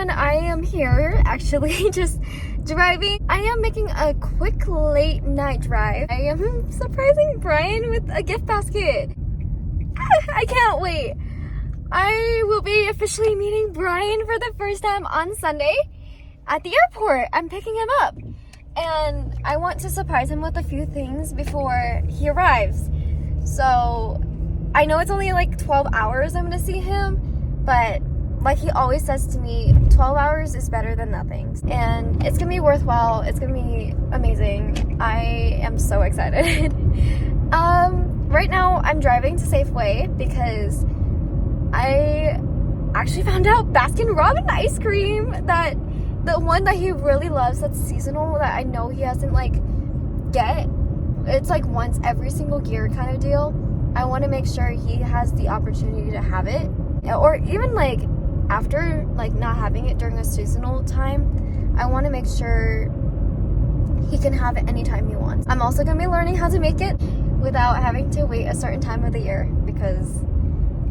everyone, I am here actually just driving. I am making a quick late night drive. I am surprising Brian with a gift basket. I can't wait. I will be officially meeting Brian for the first time on Sunday at the airport. I'm picking him up and I want to surprise him with a few things before he arrives. So I know it's only like 12 hours I'm gonna see him, but like he always says to me, 12 hours is better than nothing. And it's gonna be worthwhile. It's gonna be amazing. I am so excited. Right now I'm driving to Safeway because I actually found out Baskin Robbins ice cream, that the one that he really loves that's seasonal, that I know he hasn't get. It's like once every single year kind of deal. I want to make sure he has the opportunity to have it, or even after not having it during a seasonal time, I want to make sure he can have it anytime he wants. I'm also going to be learning how to make it without having to wait a certain time of the year, because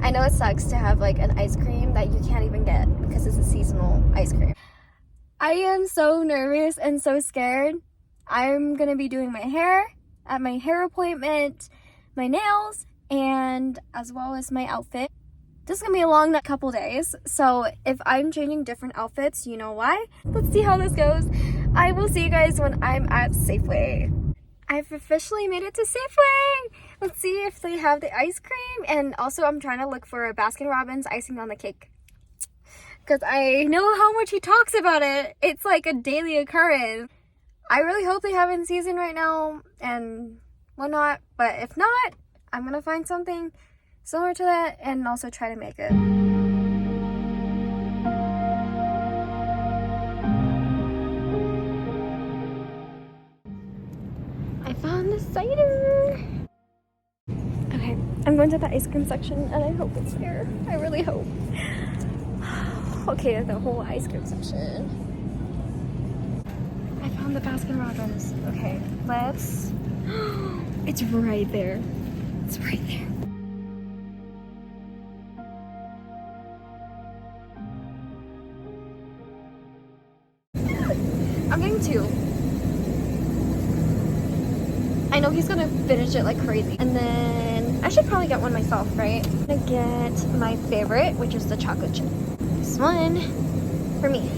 I know it sucks to have an ice cream that you can't even get because it's a seasonal ice cream. I am so nervous and so scared. I'm going to be doing my hair at my hair appointment, my nails, and as well as my outfit. This is gonna be a long couple days, so if I'm changing different outfits, you know why. Let's see how this goes. I will see you guys when I'm at Safeway. I've officially made it to Safeway. Let's see if they have the ice cream, and also I'm trying to look for a Baskin Robbins icing on the cake, because I know how much he talks about it. It's like a daily occurrence. I really hope they have it in season right now and whatnot, but if not, I'm gonna find something similar to that and also try to make it. I found the cider. Okay, I'm going to the ice cream section and I hope it's here. I really hope. Okay, the whole ice cream section. I found the Baskin Robbins. Okay, let's... It's right there. It's right there. I'm getting two. I know he's gonna finish it like crazy. And then I should probably get one myself, right? I'm gonna get my favorite, which is the chocolate chip. This one for me.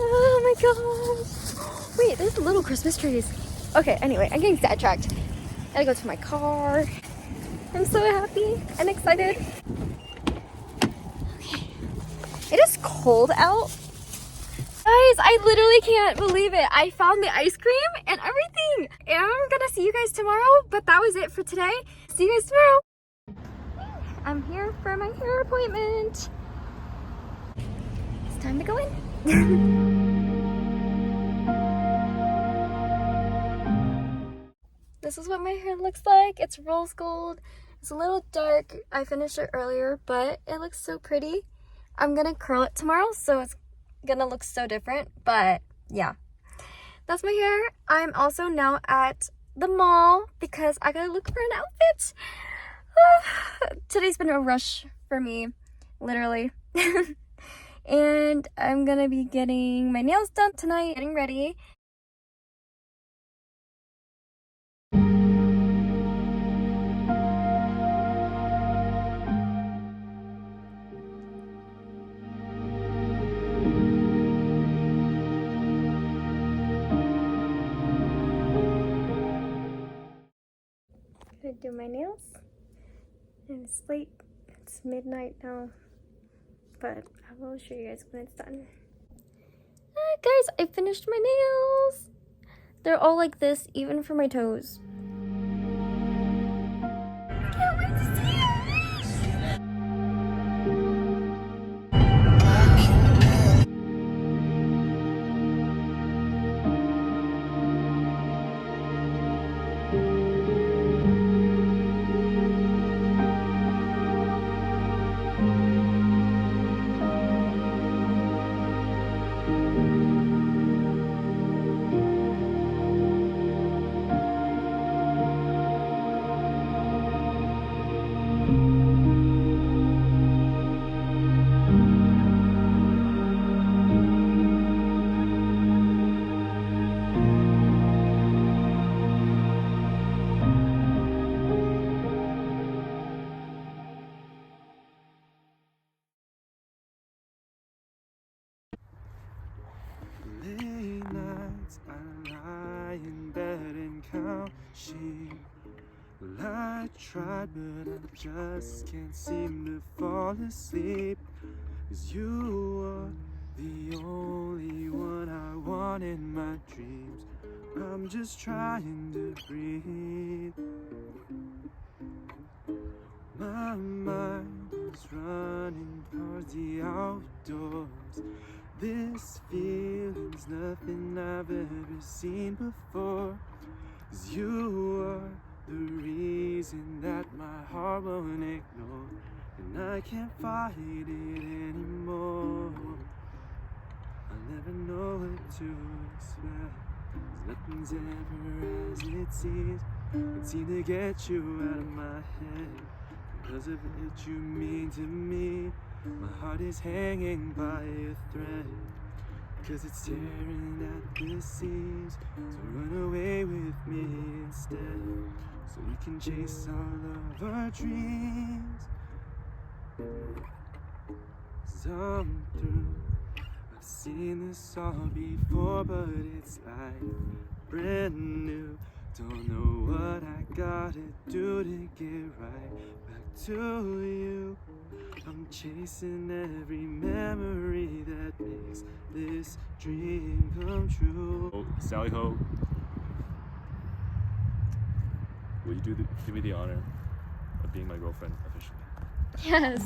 Oh my gosh. Wait, there's little Christmas trees. Okay, anyway, I'm getting sidetracked. Gotta go to my car. I'm so happy and excited. Okay. It is cold out. Guys, I literally can't believe it. I found the ice cream and everything. And I'm gonna see you guys tomorrow, but that was it for today. See you guys tomorrow. I'm here for my hair appointment. It's time to go in. This is what my hair looks like. It's rose gold. It's a little dark. I finished it earlier, but it looks so pretty. I'm gonna curl it tomorrow, so it's gonna look so different, but yeah. That's my hair. I'm also now at the mall because I gotta look for an outfit. Today's been a rush for me, literally. And I'm gonna be getting my nails done tonight, getting ready. Gonna do my nails, and it's late. It's midnight now, but I will show you guys when it's done. Guys, I finished my nails. They're all like this, even for my toes. I can't wait to see it. cheek. Well, I tried, but I just can't seem to fall asleep. 'Cause you are the only one I want in my dreams. I'm just trying to breathe. My mind is running towards the outdoors. This feeling's nothing I've ever seen before. 'Cause you are the reason that my heart won't ignore, and I can't fight it anymore. I'll never know what to expect, 'cause nothing's ever as it seems. Can't seem to get you out of my head. Because of what you mean to me, my heart is hanging by a thread. 'Cause it's tearing at the seams. So run away with me instead, so we can chase all of our dreams. 'Cause I'm through. I've seen this all before, but it's like brand new. Don't know what I gotta do to get right back to you. I'm chasing every memory that makes this dream come true. Oh, Sally Ho, will you do me the honor of being my girlfriend officially? Yes.